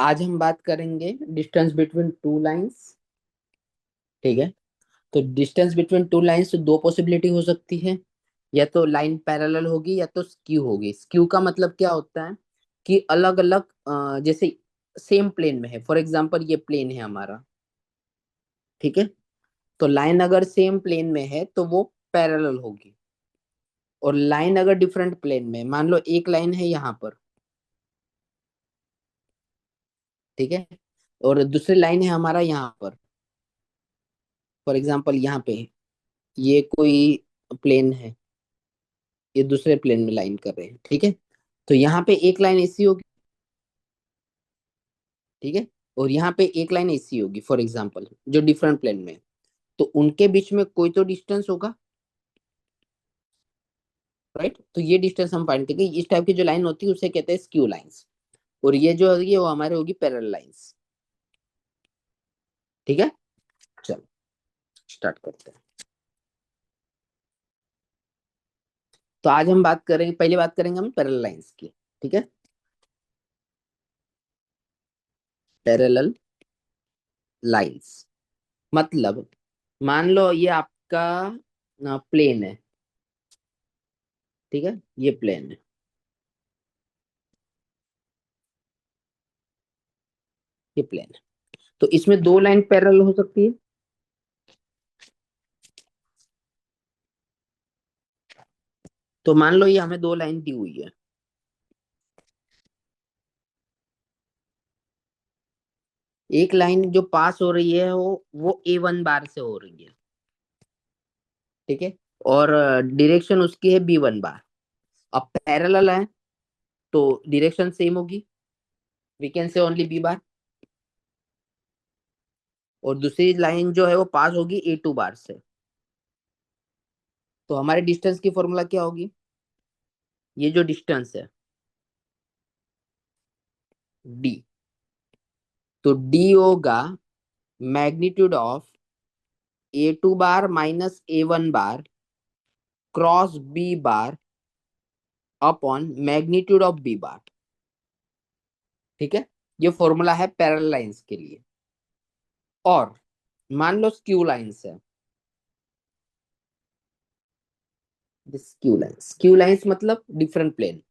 आज हम बात करेंगे डिस्टेंस बिटवीन टू लाइंस। ठीक है। तो डिस्टेंस बिटवीन टू लाइंस दो पॉसिबिलिटी हो सकती है। या तो लाइन पैरेलल होगी या तो स्क्यू होगी। स्क्यू का मतलब क्या होता है कि अलग अलग जैसे सेम प्लेन में है। फॉर एग्जांपल ये प्लेन है हमारा। ठीक है। तो लाइन अगर सेम प्लेन में है तो वो पैरेलल होगी। और लाइन अगर डिफरेंट प्लेन में, मान लो एक लाइन है यहाँ पर। ठीक है। और दूसरी लाइन है हमारा यहाँ पर। फॉर एग्जांपल यहाँ पे ये कोई प्लेन है। ये दूसरे प्लेन में लाइन कर रहे हैं। ठीक है। तो यहाँ पे एक लाइन ऐसी होगी। ठीक है। और यहाँ पे एक लाइन ऐसी होगी फॉर एग्जांपल, जो डिफरेंट प्लेन में है। तो उनके बीच में कोई तो डिस्टेंस होगा। राइट। तो ये डिस्टेंस हम फाइंड करेंगे। इस टाइप की जो लाइन होती है उसे कहते हैं स्क्यू लाइंस। और ये जो होगी वो हमारे होगी पैरेलल लाइंस। ठीक है। चलो स्टार्ट करते हैं। तो आज हम बात करेंगे, पहले बात करेंगे हम पैरेलल लाइंस की। ठीक है। पैरेलल लाइंस मतलब, मान लो ये आपका प्लेन है। ठीक है। ये प्लेन है। ये प्लेन है। तो इसमें दो लाइन पैरेलल हो सकती है। तो मान लो ये हमें दो लाइन दी हुई है। एक लाइन जो पास हो रही है वो A1 बार से हो रही है। ठीक है। और डायरेक्शन उसकी है B1 बार। अब पैरेलल है तो डायरेक्शन सेम होगी। We can say only B bar. और दूसरी लाइन जो है वो पास होगी A2 बार से। तो हमारे डिस्टेंस की फॉर्मूला क्या होगी? ये जो डिस्टेंस है D, तो D होगा magnitude of A2 bar minus A1 bar cross B bar upon magnitude of B बार। ठीक है। ये फॉर्मूला है पैरेलल लाइंस के लिए। और मान लो स्क्यू लाइंस है। स्क्यू लाइंस मतलब डिफरेंट प्लेन।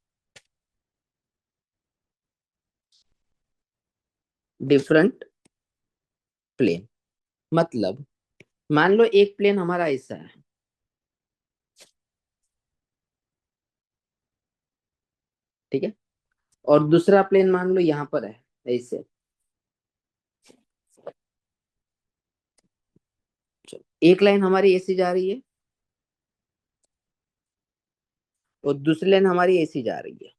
डिफरेंट प्लेन मतलब, मान लो एक प्लेन हमारा ऐसा है। ठीक है। और दूसरा प्लेन मान लो यहाँ पर है ऐसे। चलो, एक लाइन हमारी ऐसी जा रही है और दूसरी लाइन हमारी ऐसी जा रही है।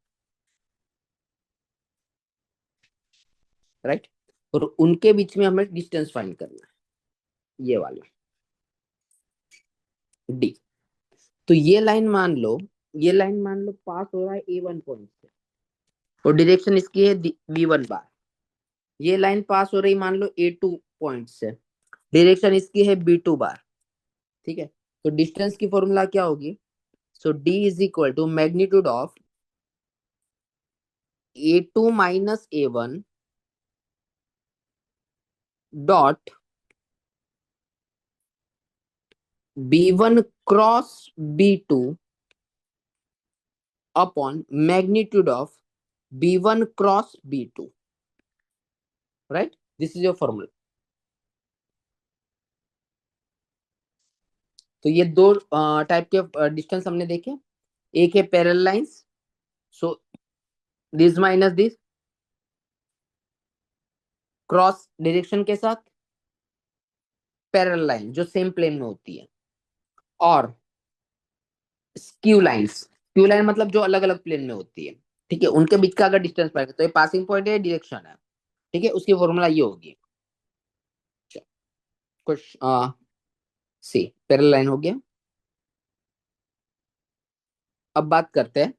राइट। और उनके बीच में हमें डिस्टेंस फाइंड करना है, ये वाला D। तो ये लाइन मान लो पास हो रहा है A1 पॉइंट से। और डायरेक्शन इसकी है B1 बार। ये लाइन पास हो रही मान लो A2 पॉइंट से। डायरेक्शन इसकी है B2 बार। ठीक है। तो डिस्टेंस की फॉर्मूला क्या होगी? So D is equal to magnitude of A2 minus A1 dot B1 cross B2 upon magnitude of B1 cross B2। Right. This is your formula. तो ये दो टाइप के डिस्टेंस हमने देखे। एक है parallel lines. So this minus this cross direction के साथ पैरेलल लाइन जो सेम प्लेन में होती है। और स्क्यू लाइन मतलब जो अलग अलग प्लेन में होती है। ठीक है। उनके बीच का अगर डिस्टेंस पड़ेगा तो ये पासिंग पॉइंट है, डायरेक्शन है। ठीक है। उसकी फॉर्मूला ये होगी। कुछ सी पैरेलल लाइन हो गया। अब बात करते हैं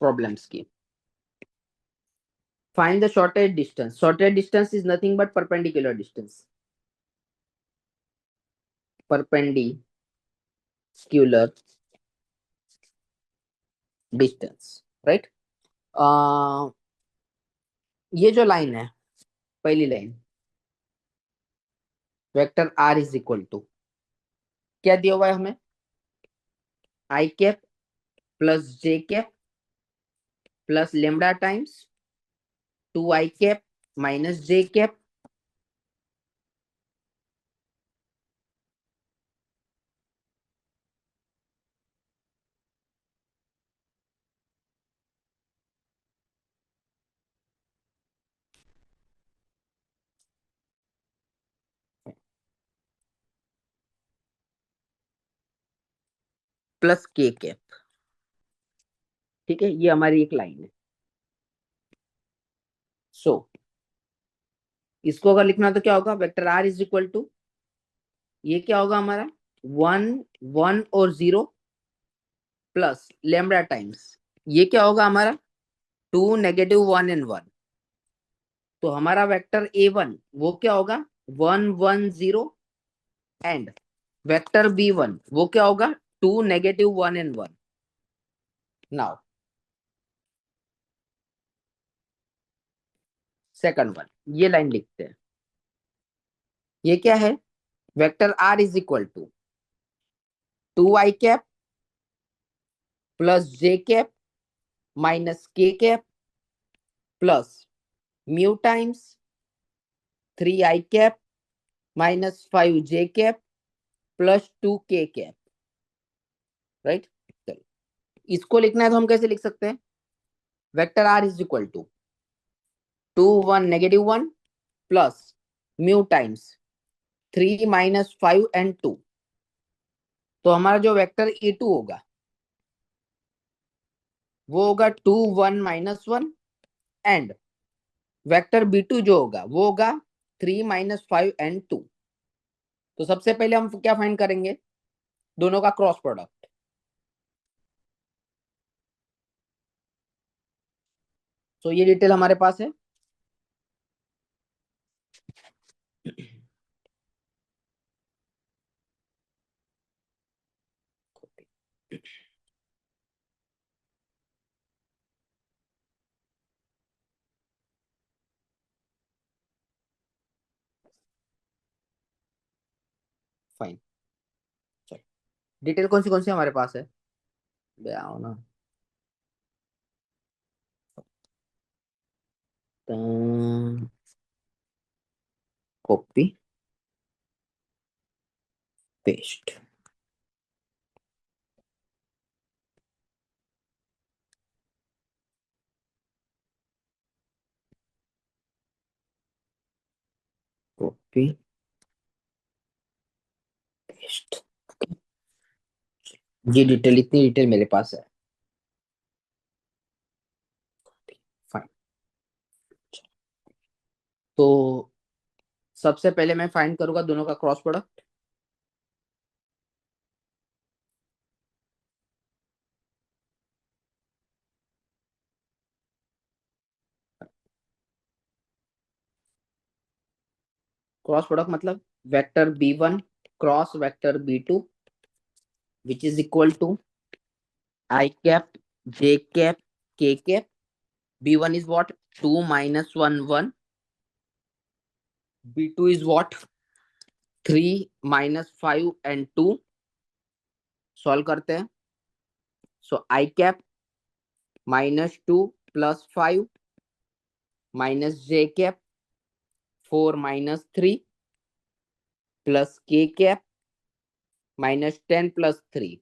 प्रॉब्लम्स की। Find the shortest distance. Shortest distance is nothing but perpendicular distance. Perpendicular distance. Right. ये जो लाइन है, पहली line, vector R is equal to, क्या दिया हुआ है हमें, I cap plus J cap plus lambda times 2 I cap minus J cap plus K cap. ठीक है, ये हमारी एक लाइन है। सो इसको अगर लिखना तो क्या होगा, vector R is equal to, ये क्या होगा हमारा, 1 1 और 0 प्लस लेमडा टाइम्स, ये क्या होगा हमारा, 2 - 1 और 1। तो हमारा वेक्टर A1 वो क्या होगा, 1 1 0, एंड वेक्टर B1 वो क्या होगा, 2 - 1 और 1। नाउ सेकंड वन, ये लाइन लिखते हैं। ये क्या है, vector R is equal to 2 i cap plus J cap minus k cap plus mu times 3 i cap minus 5 j cap plus 2 k cap. Right, चलो इसको लिखना है तो हम कैसे लिख सकते हैं, vector R is equal to 2 1 - 1 plus mu times 3 - 5 और 2। तो हमारा जो वेक्टर E2 होगा वो होगा 2 1 - 1, एंड वेक्टर B2 जो होगा वो होगा 3 - 5 और 2। तो सबसे पहले हम क्या फाइंड करेंगे, दोनों का क्रॉस प्रोडक्ट। तो ये डिटेल हमारे पास है। फाइन, चलो डिटेल कौन सी हमारे पास है, ले आओ ना। कॉपी पेस्ट, कॉपी पेस्ट, ये डिटेल, इतनी डिटेल मेरे पास है। फाइन, तो सबसे पहले मैं फाइंड करूंगा दोनों का क्रॉस प्रोडक्ट। क्रॉस प्रोडक्ट मतलब vector B1 cross vector B2 which is equal to I cap J cap K cap. B1 is what, 2 - 1 1, B2 is what, 3 - 5 और 2। सॉल्व करते हैं। सो आई cap -2 + 5 minus J cap 4 - 3 plus K cap -10 + 3।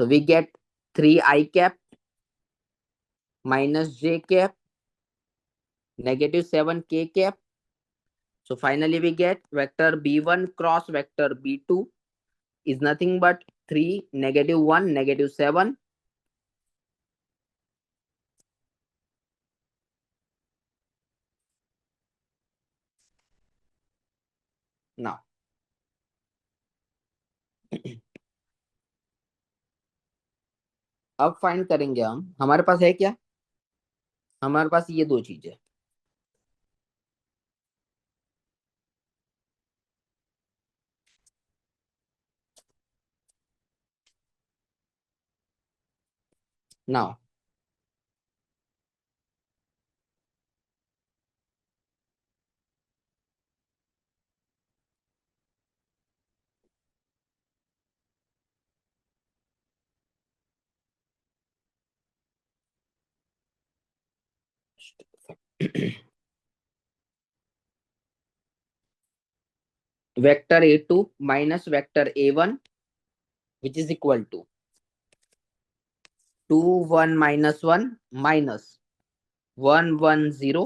So we get 3 i cap minus j cap -7 k cap. So finally we get vector B1 cross vector B2 is nothing but 3 -1 -7. Now अब find करेंगे हम, हमारे पास है क्या, हमारे पास ये दो चीजें। Now vector A2 minus vector A1 which is equal to 2 1 minus 1 minus 1 1 0.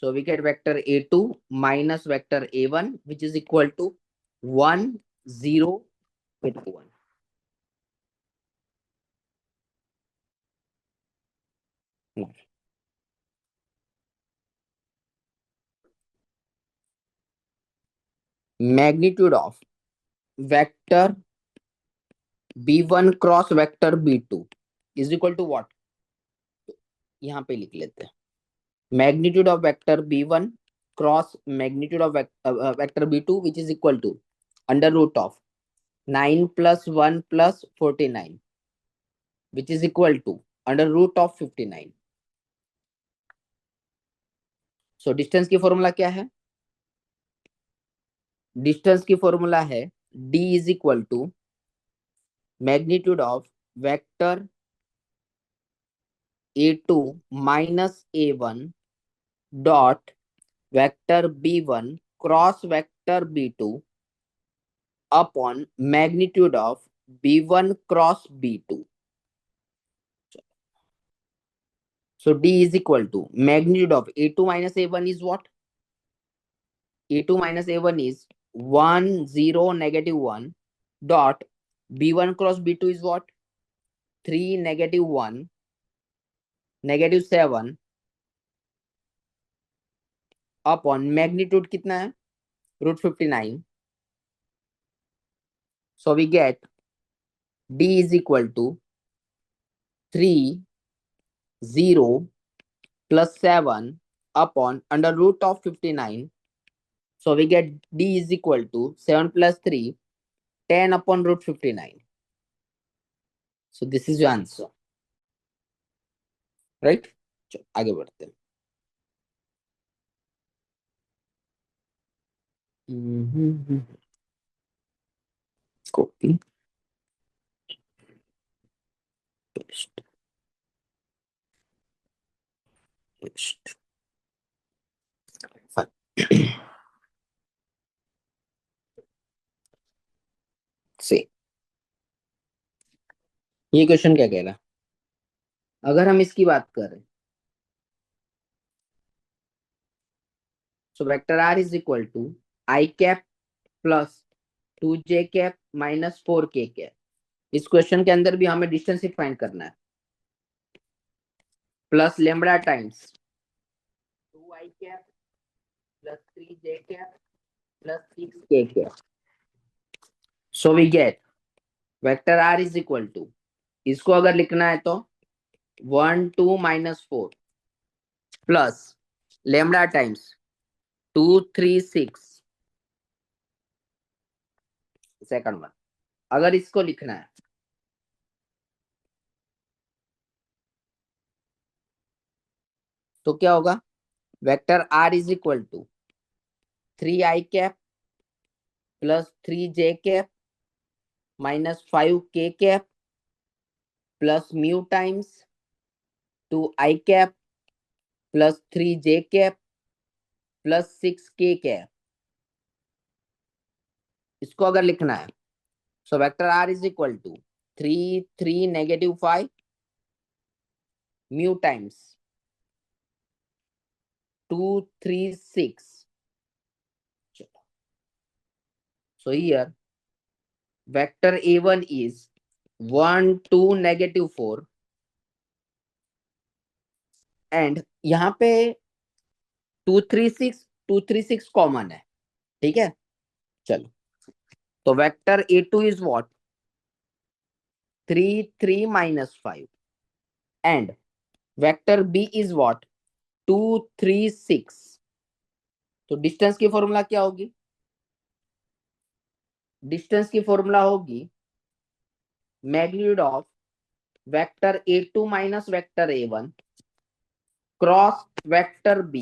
So we get vector A2 minus vector A1 which is equal to 1 0 with 1. Magnitude of vector B1 cross vector B2 is equal to what? यहाँ पे लिख लेते हैं magnitude of vector B1 cross magnitude of vector B2 which is equal to under root of 9 plus 1 plus 49 which is equal to under root of 59. So distance की formula क्या है? Distance की formula है d is equal to magnitude of vector A2 minus A1 dot vector B1 cross vector B2 upon magnitude of B1 cross B2. So d is equal to magnitude of A2 minus A1 is what? A2 minus A1 is 1 0 negative 1 dot B1 cross B2 is what? 3 negative 1 negative 7 upon magnitude कितना है? Root 59. So we get d is equal to 3 0 plus 7 upon under root of 59. So we get d is equal to 7 plus 3 10 upon root 59. So this is your answer, right? चलो आगे बढ़ते हैं. Copy paste paste. से ये question क्या कह रहा है? अगर हम इसकी बात करें सो vector r is equal to i cap plus 2j cap minus 4k cap. इस क्वेश्चन के अंदर भी हमें डिस्टेंस ही फाइंड करना है plus lambda times 2i cap plus 3j cap plus 6k cap. So we get vector r is equal to, इसको अगर लिखना है तो 1 2 minus 4 plus lambda times 2 3 6 second one. अगर इसको लिखना है तो क्या होगा? Vector r is equal to 3i cap plus 3j cap minus 5k cap plus mu times 2i cap plus 3j cap plus 6k cap. इसको अगर लिखना है so vector r is equal to 3 3 negative 5 mu times 2 3 6. So here vector A1 is 1 2 negative 4 and यहाँ पे 2 3 6 common है. ठीक है, चलो. तो vector A2 is what? 3 3 minus 5 and vector B is what? 2 3 6. तो डिस्टेंस की फॉर्मूला क्या होगी? डिस्टेंस की फॉर्मूला होगी magnitude of vector A2 minus vector A1 cross vector B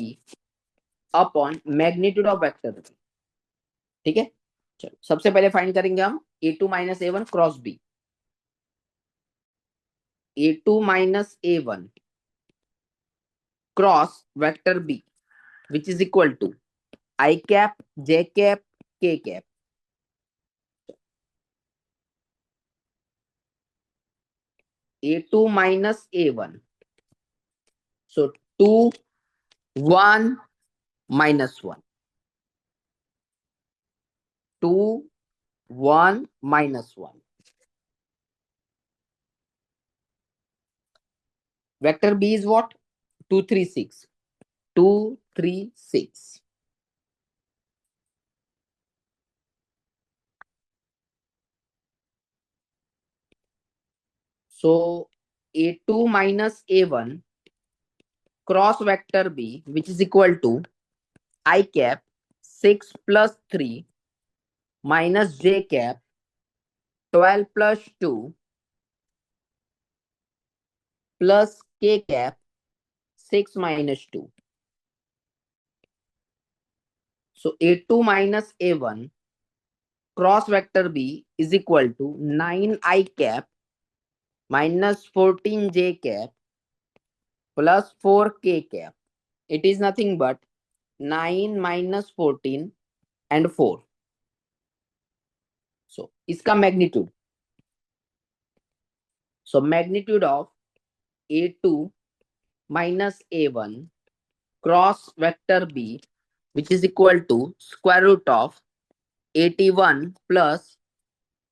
upon magnitude of vector B. ठीक है, चलो सबसे पहले फाइंड करेंगे हम A2 minus A1 cross B. A2 minus A1 cross vector B, which is equal to I cap, J cap, K cap. A2 minus A1. So 2, 1, minus 1. 2, 1, minus 1. Vector B is what? 2, 3, 6. 2, 3, 6. So A2 minus A1 cross vector B, which is equal to I cap 6 plus 3 minus J cap 12 plus 2 plus K cap 6 minus 2. So A2 minus A1 cross vector B is equal to 9 I cap minus 14 J cap plus 4 K cap. It is nothing but 9 minus 14 and 4. So इसका magnitude. So magnitude of A2 minus A1 cross vector B, which is equal to square root of 81 plus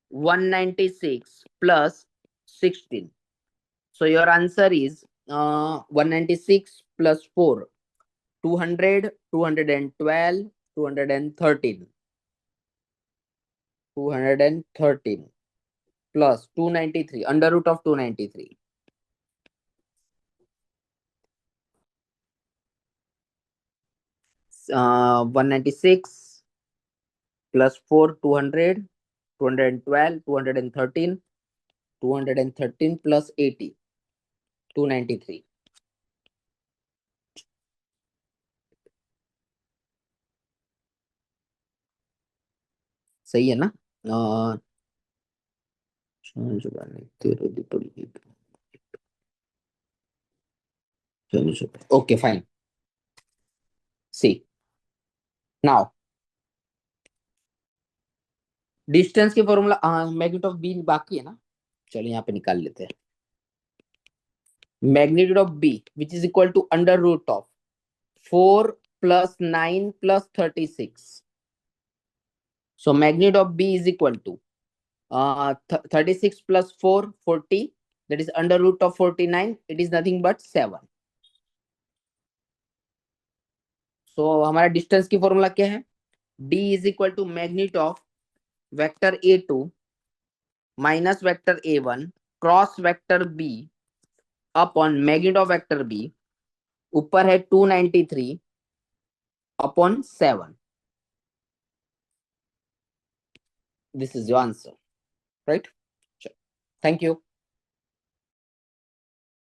196 plus 16. So your answer is 196 plus 4, 200, 212, 213. 213 plus 293, under root of 293. Uh, 196 plus 4, 200, 212, 213, 213 plus 80, 293. सही है ना? Okay fine. See now distance के formula magnitude of b बाकी है ना. चलो यहाँ पे निकाल लेते हैं. Magnitude of b which is equal to under root of 4 plus 9 plus 36. So magnitude of B is equal to 36 plus 4, 40. That is under root of 49. It is nothing but 7. So हमारा डिस्टेंस की formula क्या है? D is equal to magnitude of vector A2 minus vector A1 cross vector B upon magnitude of vector B. ऊपर है 293 upon 7. This is your answer, right? Sure. Thank you.